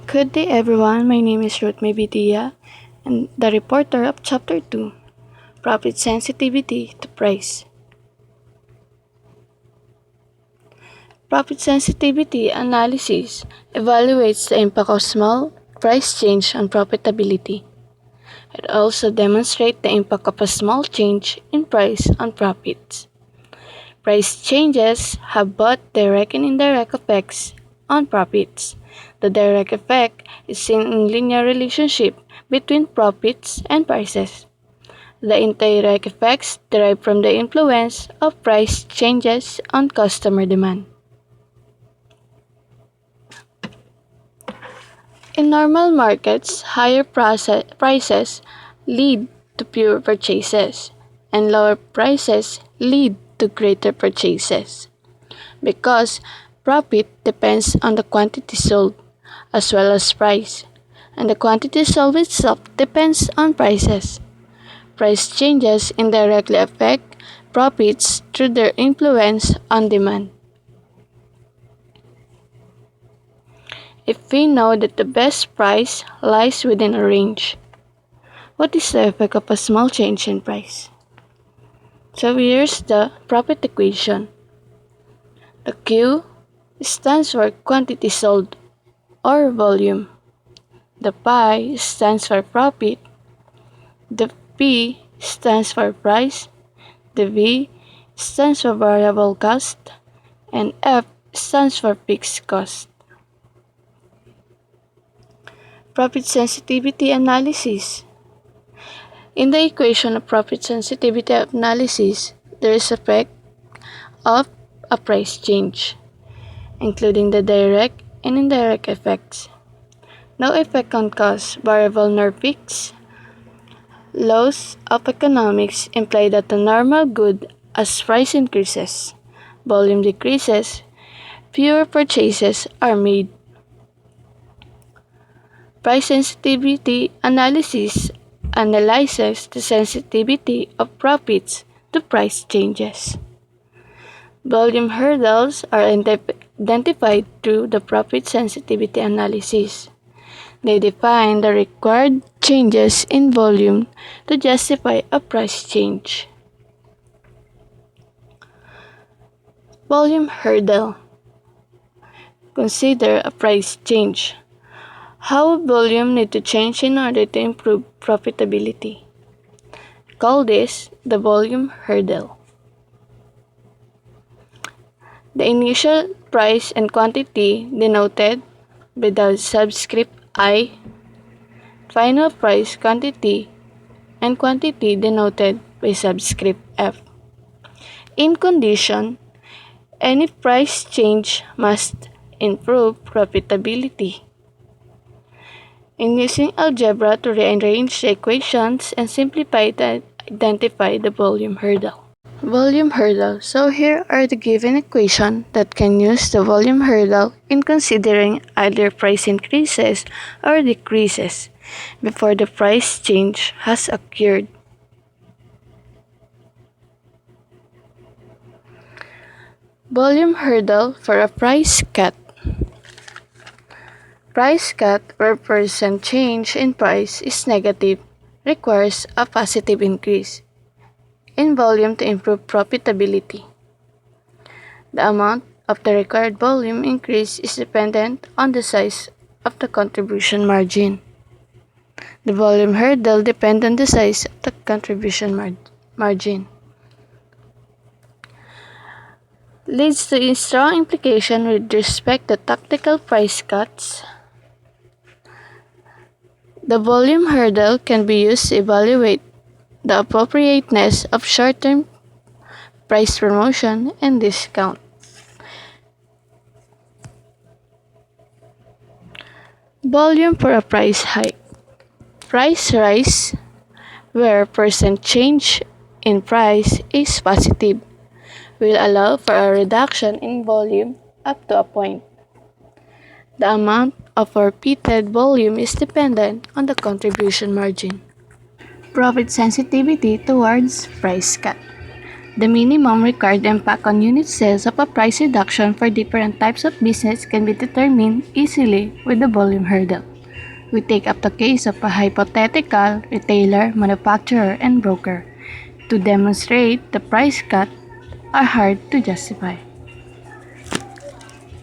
Good day everyone, my name is Ruth Maybidia and the reporter of Chapter 2, Profit Sensitivity to Price. Profit sensitivity analysis evaluates the impact of small price change on profitability. It also demonstrates the impact of a small change in price on profits. Price changes have both direct and indirect effects on profits. The direct effect is seen in linear relationship between profits and prices. The indirect effects derive from the influence of price changes on customer demand. In normal markets, higher prices lead to fewer purchases, and lower prices lead to greater purchases. Because profit depends on the quantity sold as well as price, and the quantity sold itself depends on prices. Price changes indirectly affect profits through their influence on demand. If we know that the best price lies within a range, what is the effect of a small change in price? So here's the profit equation. The Q stands for quantity sold or volume. The Pi stands for profit. The P stands for price. The V stands for variable cost. And F stands for fixed cost. Profit sensitivity analysis. In the equation of profit sensitivity analysis, there is effect of a price change, including the direct and indirect effects. No effect on cost, variable nor fixed. Laws of economics imply that the normal good as price increases, volume decreases, fewer purchases are made. Price sensitivity analysis analyzes the sensitivity of profits to price changes. Volume hurdles are identified through the profit sensitivity analysis. They define the required changes in volume to justify a price change. Volume hurdle. Consider a price change. How volume need to change in order to improve profitability? Call this the volume hurdle. The initial price and quantity denoted by the subscript I, final price quantity and quantity denoted by subscript F. In condition, any price change must improve profitability. In using algebra to rearrange the equations and simplify to identify the volume hurdle. Volume hurdle. So here are the given equations that can use the volume hurdle in considering either price increases or decreases before the price change has occurred. Volume hurdle for a price cut. Price cut where percent change in price is negative requires a positive increase in volume to improve profitability. The amount of the required volume increase is dependent on the size of the contribution margin. The volume hurdle depends on the size of the contribution margin. Leads to a strong implication with respect to tactical price cuts. The volume hurdle can be used to evaluate the appropriateness of short-term price promotion and discount. Volume for a price hike. Price rise where percent change in price is positive will allow for a reduction in volume up to a point. The amount of repeated volume is dependent on the contribution margin. Profit sensitivity towards price cut. The minimum required impact on unit sales of a price reduction for different types of business can be determined easily with the volume hurdle. We take up the case of a hypothetical retailer, manufacturer, and broker. To demonstrate the price cut are hard to justify.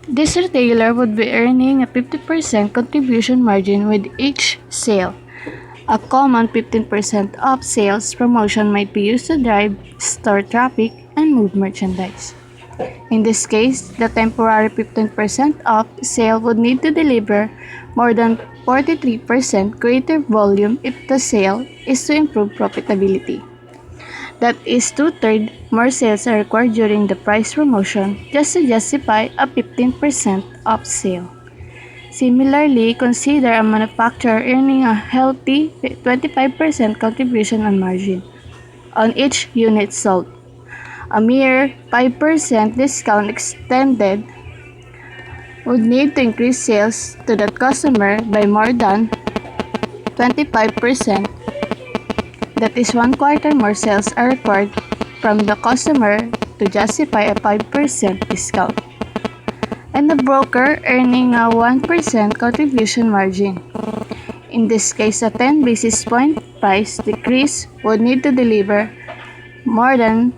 This retailer would be earning a 50% contribution margin with each sale. A common 15% off sales promotion might be used to drive store traffic and move merchandise. In this case, the temporary 15% off sale would need to deliver more than 43% greater volume if the sale is to improve profitability. That is two-thirds more sales are required during the price promotion just to justify a 15% off sale. Similarly, consider a manufacturer earning a healthy 25% contribution on margin on each unit sold. A mere 5% discount extended would need to increase sales to that customer by more than 25%. That is, one quarter more sales are required from the customer to justify a 5% discount. And the broker earning a 1% contribution margin. In this case, a 10 basis point price decrease would need to deliver more than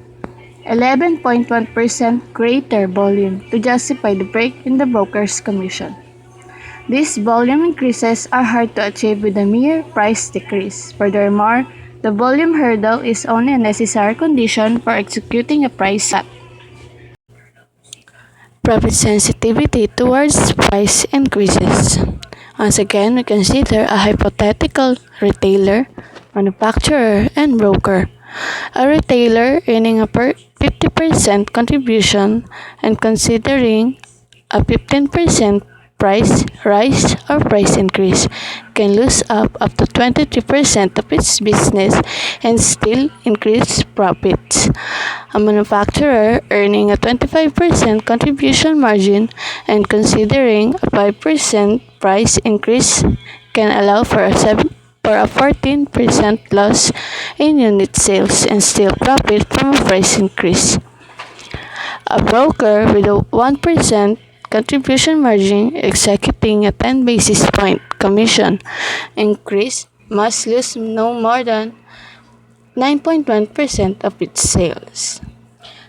11.1% greater volume to justify the break in the broker's commission. These volume increases are hard to achieve with a mere price decrease. Furthermore, the volume hurdle is only a necessary condition for executing a price cut. Profit sensitivity towards price increases. Once again, we consider a hypothetical retailer, manufacturer, and broker. A retailer earning a 50% contribution and considering a 15% price rise or price increase can lose up to 23% of its business and still increase profits. A manufacturer earning a 25% contribution margin and considering a 5% price increase can allow for a 14% loss in unit sales and still profit from a price increase. A broker with a 1% contribution margin executing a 10 basis point commission increase must lose no more than 9.1% of its sales.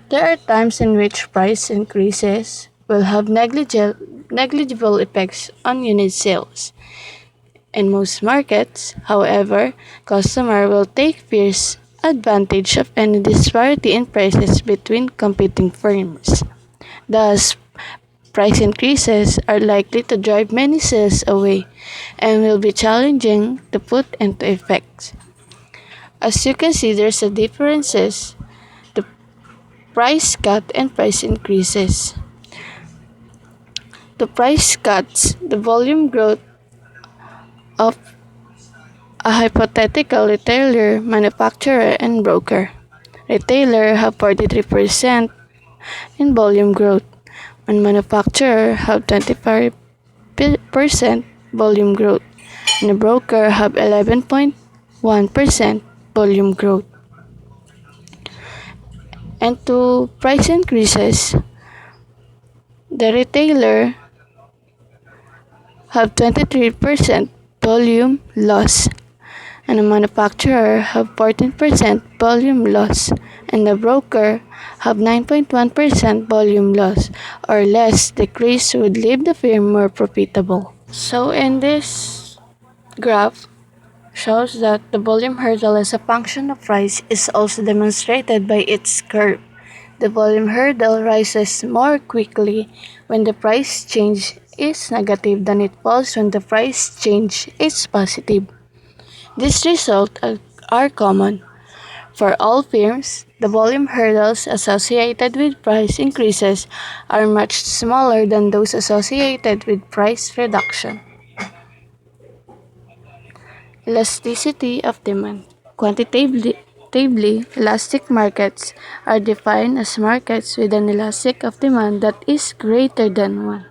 There are times in which price increases will have negligible effects on unit sales. In most markets, however, customers will take fierce advantage of any disparity in prices between competing firms. Thus, price increases are likely to drive many sales away and will be challenging to put into effect. As you consider the differences, the price cut and price increases. The price cuts, the volume growth of a hypothetical retailer, manufacturer, and broker. Retailer have 43% in volume growth, and manufacturer have 25% volume growth, and the broker have 11.1% volume growth. And to price increases, the retailer have 23% volume loss, and the manufacturer have 14% volume loss, and the broker have 9.1% volume loss or less decrease would leave the firm more profitable. So in this graph shows that the volume hurdle as a function of price is also demonstrated by its curve. The volume hurdle rises more quickly when the price change is negative than it falls when the price change is positive. These results are common for all firms. The volume hurdles associated with price increases are much smaller than those associated with price reduction. Elasticity of demand. Quantitatively, elastic markets are defined as markets with an elastic of demand that is greater than 1.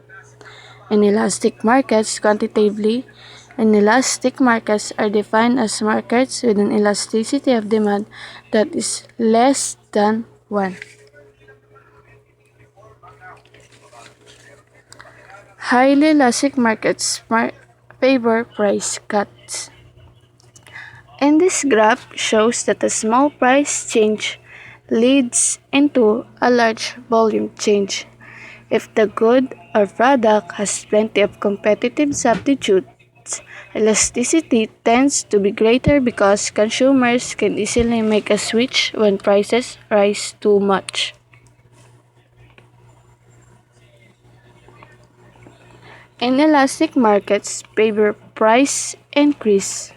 Inelastic markets, quantitatively, inelastic markets are defined as markets with an elasticity of demand that is less than 1. Highly elastic markets favor price cuts. And this graph shows that a small price change leads into a large volume change. If the good or product has plenty of competitive substitutes, elasticity tends to be greater because consumers can easily make a switch when prices rise too much. Inelastic markets favor price increase.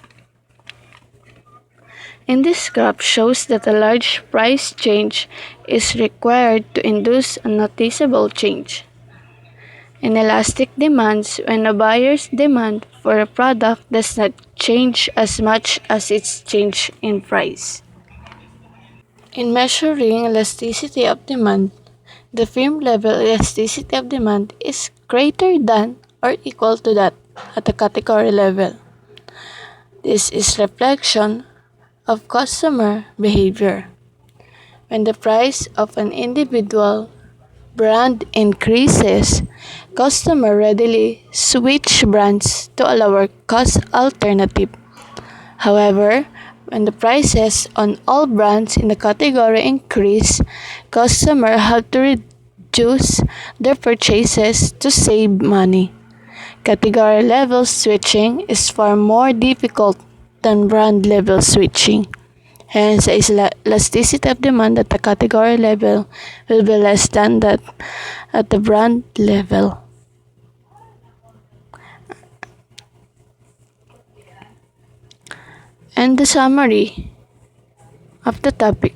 In this graph shows that a large price change is required to induce a noticeable change. Inelastic demands when a buyer's demand for a product does not change as much as its change in price. In measuring elasticity of demand, the firm level elasticity of demand is greater than or equal to that at the category level. This is reflection of customer behavior. When the price of an individual brand increases, customers readily switch brands to a lower cost alternative. However, when the prices on all brands in the category increase, customers have to reduce their purchases to save money. Category level switching is far more difficult than brand level switching. Hence, the elasticity of demand at the category level will be less than that at the brand level. And the summary of the topic.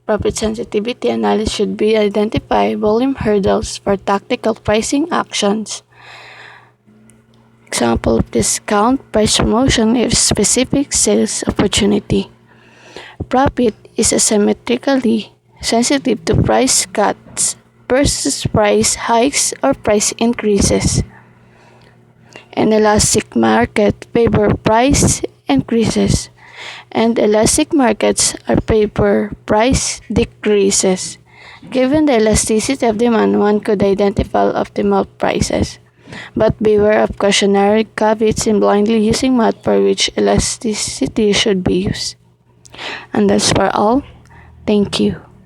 Profit sensitivity analysis should be identify volume hurdles for tactical pricing actions. Example, discount price promotion if specific sales opportunity. Profit is asymmetrically sensitive to price cuts versus price hikes or price increases. An elastic market favor price increases, and elastic markets are favor price decreases. Given the elasticity of demand, one could identify optimal prices. But beware of cautionary caveats in blindly using math for which elasticity should be used. And that's for all. Thank you.